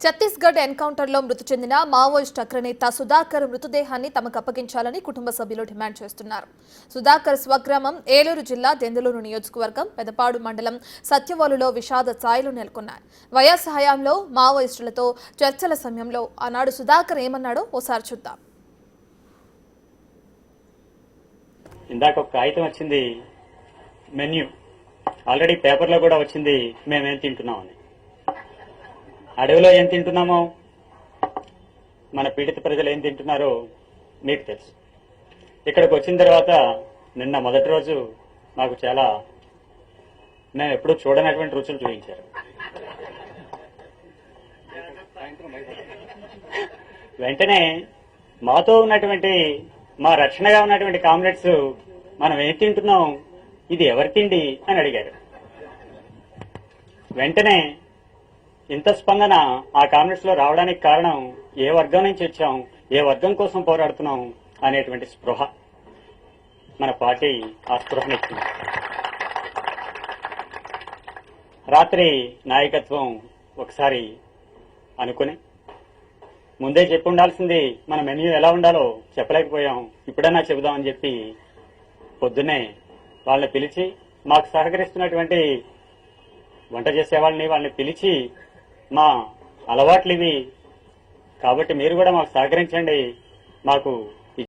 ఛత్తీస్గఢ్ ఎన్కౌంటర్లో మృతి చెందిన మావోయిస్ట్ అగ్రనేత సుధాకర్ మృతదేహాన్ని తమకు అప్పగించాలని కుటుంబ సభ్యులు డిమాండ్ చేస్తున్నారు. సుధాకర్ స్వగ్రామం ఏలూరు జిల్లా దెందులూరు నియోజకవర్గం పెదపాడు మండలం సత్యవోలులో విషాద ఛాయలు నెలకొన్నాయి. వైఎస్ హయాంలో మావోయిస్టులతో చర్చల సమయంలో ఆనాడు సుధాకర్ ఏమన్నాడో ఓసారి చూద్దాం. ఇందాక ఒక కాగితం వచ్చింది, మెన్యూ ఆల్రెడీ పేపర్లో కూడా వచ్చింది, మేమేం తింటున్నామని. అడవిలో ఏం తింటున్నామో, మన పీడిత ప్రజలు ఏం తింటున్నారో మీకు తెలుసు. ఇక్కడికి వచ్చిన తర్వాత నిన్న మొదటి రోజు నాకు చాలా మేము ఎప్పుడూ చూడనటువంటి రుచులు చూపించారు. వెంటనే మాతో ఉన్నటువంటి మా రక్షణగా ఉన్నటువంటి కామ్రేడ్స్ మనం ఏం తింటున్నాం, ఇది ఎవరి తిండి అని అడిగారు. వెంటనే ఇంత స్పందన ఆ కామ్రేడ్స్ లో రావడానికి కారణం ఏ వర్గం నుంచి వచ్చాం, ఏ వర్గం కోసం పోరాడుతున్నాం అనేటువంటి స్పృహ. మన పార్టీ ఆ స్పృహనిచ్చింది. రాత్రి నాయకత్వం ఒకసారి అనుకుని ముందే చెప్పి ఉండాల్సింది, మన మెన్యూ ఎలా ఉండాలో చెప్పలేకపోయాం, ఇప్పుడన్నా చెబుదామని చెప్పి పొద్దున్నే వాళ్ళని పిలిచి, మాకు సహకరిస్తున్నటువంటి వంట చేసే వాళ్ళని పిలిచి, మా అలవాట్లు ఇవి కాబట్టి మీరు కూడా మాకు సహకరించండి, మాకు